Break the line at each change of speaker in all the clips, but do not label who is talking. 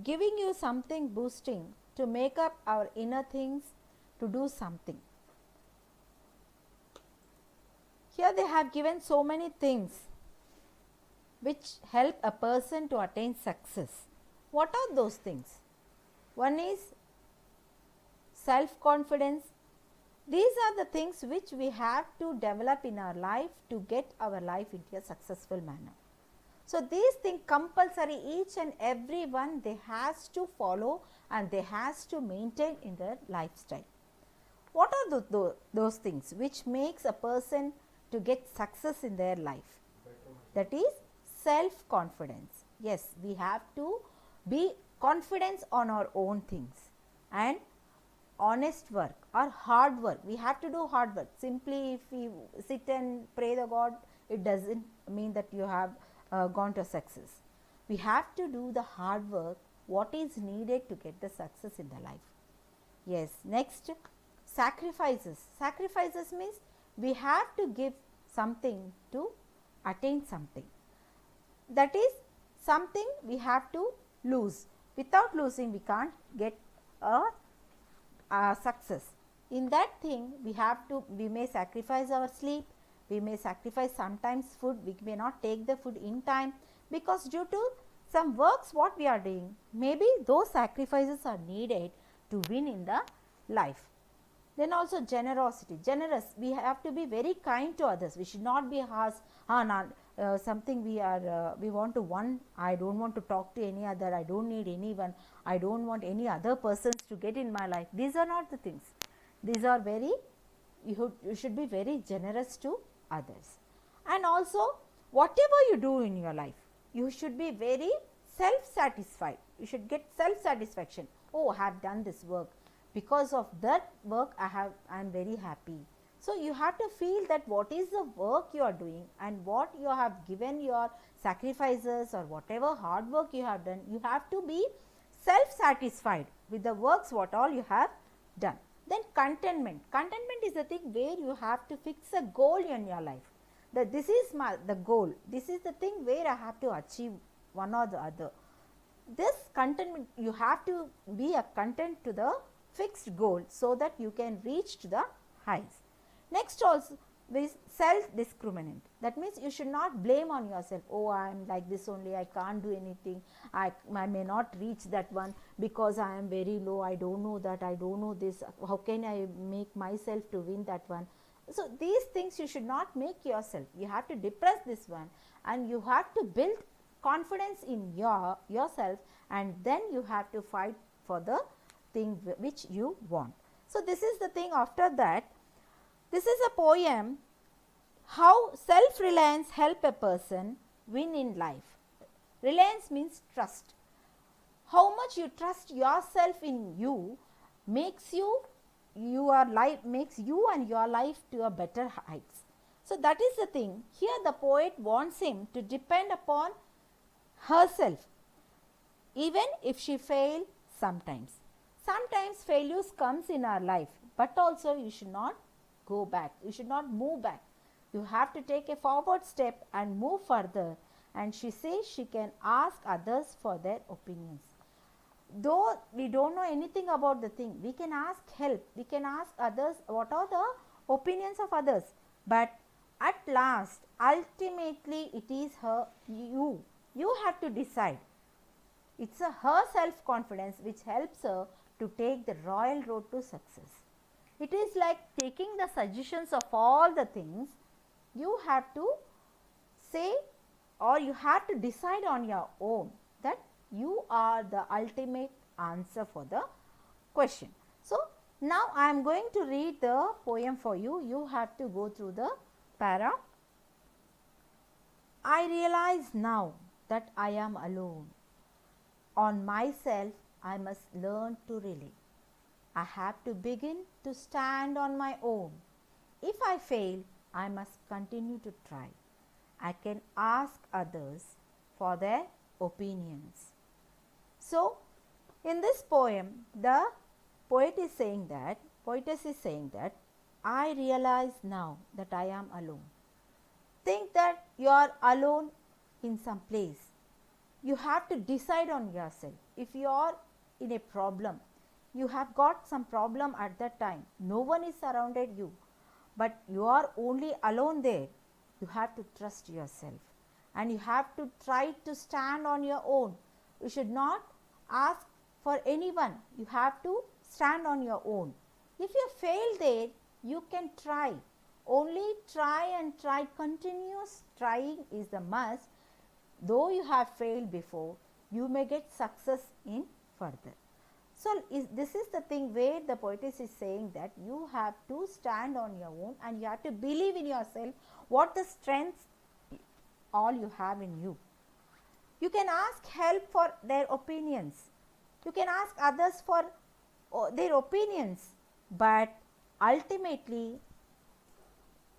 giving you something boosting to make up our inner things to do something. Here they have given so many things which help a person to attain success. What are those things? One is self-confidence. These are the things which we have to develop in our life to get our life into a successful manner. So, these things compulsory, each and every one they has to follow and they has to maintain in their lifestyle. What are those things which makes a person to get success in their life? That is self-confidence. Yes, we have to be confident on our own things, and honest work or hard work. We have to do hard work. Simply if we sit and pray the God, it doesn't mean that you have gone to success. We have to do the hard work, what is needed to get the success in the life. Yes, next, sacrifices. Sacrifices means we have to give something to attain something. That is something we have to lose. Without losing, we can't get a success. In that thing, we may sacrifice our sleep, we may sacrifice sometimes food, we may not take the food in time, because due to some works what we are doing, maybe those sacrifices are needed to win in the life. Then also generosity, generous, we have to be very kind to others. We should not be harsh, something we want to one, I don't want to talk to any other, I don't need anyone, I don't want any other persons to get in my life. These are not the things. These are very, you should be very generous to others. And also whatever you do in your life, you should be very self-satisfied. You should get self-satisfaction. Oh, I have done this work. Because of that work I am very happy. So, you have to feel that what is the work you are doing and what you have given your sacrifices or whatever hard work you have done, you have to be self-satisfied with the works what all you have done. Then contentment. Contentment is the thing where you have to fix a goal in your life. That this is the goal. This is the thing where I have to achieve one or the other. This contentment, you have to be a content to the fixed goal so that you can reach to the heights. Next also is self-discriminant. That means you should not blame on yourself. Oh, I am like this only, I can't do anything, I may not reach that one because I am very low, I don't know that, I don't know this, how can I make myself to win that one. So, these things you should not make yourself. You have to depress this one and you have to build confidence in yourself, and then you have to fight for the thing which you want. So, this is the thing. After that, this is a poem, how self-reliance help a person win in life. Reliance means trust. How much you trust yourself in you makes you and your life to a better heights. So, that is the thing. Here the poet wants him to depend upon herself, even if she fail sometimes. Sometimes failures comes in our life, but also you should not go back, you should not move back. You have to take a forward step and move further. And she says she can ask others for their opinions. Though we don't know anything about the thing, we can ask help, we can ask others what are the opinions of others. But at last, ultimately it is you have to decide. It's her self-confidence which helps her to take the royal road to success. It is like taking the suggestions of all the things. You have to say, or you have to decide on your own that you are the ultimate answer for the question. So, now I am going to read the poem for you. You have to go through the para. I realize now that I am alone. On myself I must learn to rely. I have to begin to stand on my own. If I fail, I must continue to try. I can ask others for their opinions. So, in this poem, the poetess is saying that I realize now that I am alone. Think that you are alone in some place. you have to decide on yourself. If you are in a problem, you have got some problem at that time, no one is surrounded you, but you are only alone there, you have to trust yourself and you have to try to stand on your own. You should not ask for anyone, you have to stand on your own. If you fail there, you can try, only try and try, continuous trying is the must. Though you have failed before, you may get success in further. So, this is the thing where the poetess is saying that you have to stand on your own and you have to believe in yourself, what the strengths all you have in you. You can ask help for their opinions, you can ask others for their opinions, but ultimately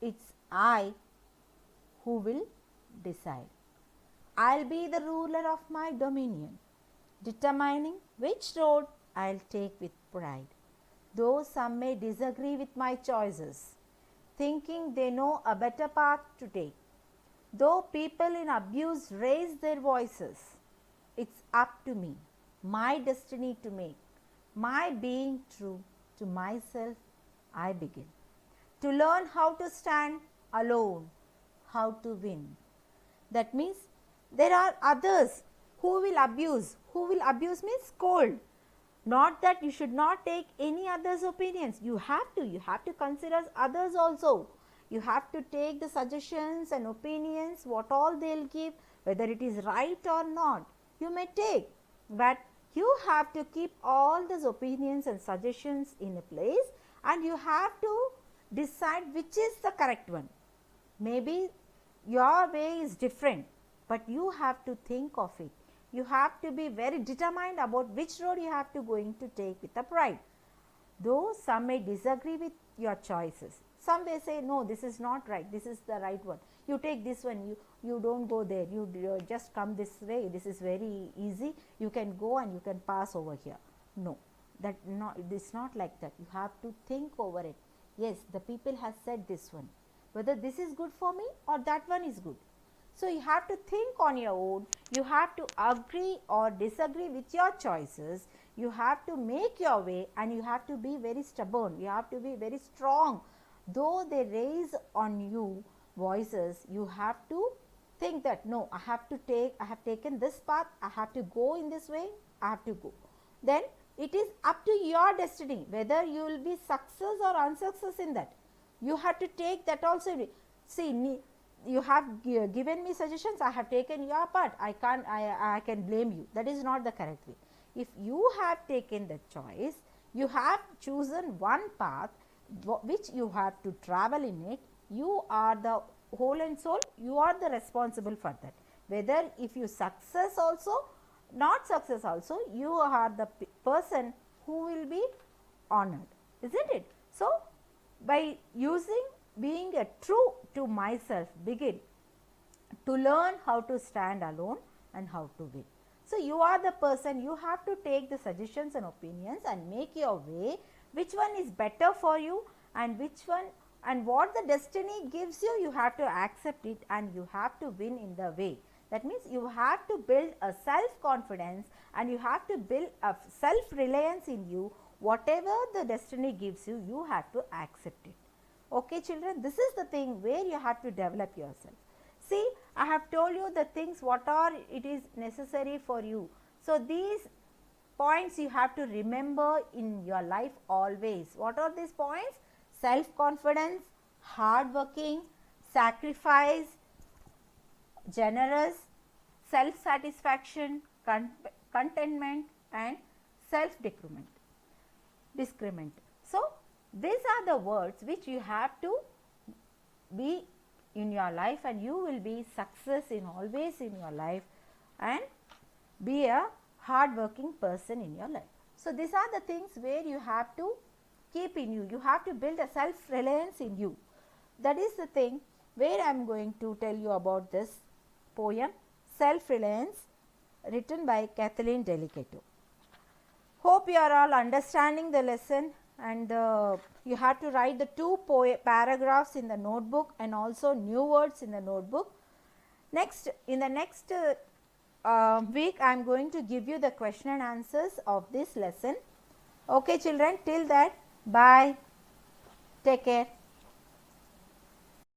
it's I who will decide. I'll be the ruler of my dominion, determining which road I'll take with pride. Though some may disagree with my choices, thinking they know a better path to take. Though people in abuse raise their voices, it's up to me, my destiny to make. My being true to myself, I begin. To learn how to stand alone, how to win. That means there are others who will abuse. Who will abuse means scold. Not that you should not take any other's opinions. You have to consider others also. You have to take the suggestions and opinions, what all they'll give, whether it is right or not. You may take, but you have to keep all these opinions and suggestions in a place and you have to decide which is the correct one. Maybe your way is different, but you have to think of it. You have to be very determined about which road you have to going to take with a pride. Though some may disagree with your choices, some may say no, this is not right, this is the right one, you take this one, you don't go there, you just come this way, this is very easy, you can go and you can pass over here. No, that not, it is not like that. You have to think over it. Yes, the people has said this one, whether this is good for me or that one is good. So, you have to think on your own, you have to agree or disagree with your choices, you have to make your way and you have to be very stubborn, you have to be very strong. Though they raise on you voices, you have to think that no, I have taken this path, I have to go in this way, I have to go. Then it is up to your destiny whether you will be success or unsuccess in that. You have to take that also. See, you have given me suggestions, I have taken your part, I can blame you. That is not the correct way. If you have taken the choice, you have chosen one path which you have to travel in it, you are the whole and soul, you are the responsible for that. Whether if you success also, not success also, you are the person who will be honored, isn't it? So, by using being a true to myself, begin to learn how to stand alone and how to win. So, you are the person, you have to take the suggestions and opinions and make your way, which one is better for you and which one and what the destiny gives you, you have to accept it and you have to win in the way. That means you have to build a self-confidence and you have to build a self-reliance in you. Whatever the destiny gives you, you have to accept it. Okay, children, this is the thing where you have to develop yourself. See, I have told you the things what are it is necessary for you. So, these points you have to remember in your life always. What are these points? Self-confidence, hard working, sacrifice, generous, self-satisfaction, contentment and self-decrement. So, these are the words which you have to be in your life and you will be success in always in your life and be a hard working person in your life. So, these are the things where you have to keep in you, you have to build a self-reliance in you. That is the thing where I am going to tell you about this poem, Self-Reliance, written by Kathleen Delicato. Hope you are all understanding the lesson and you have to write the two paragraphs in the notebook and also new words in the notebook. Next, in the next week I am going to give you the question and answers of this lesson. Okay children, till that, bye, take care.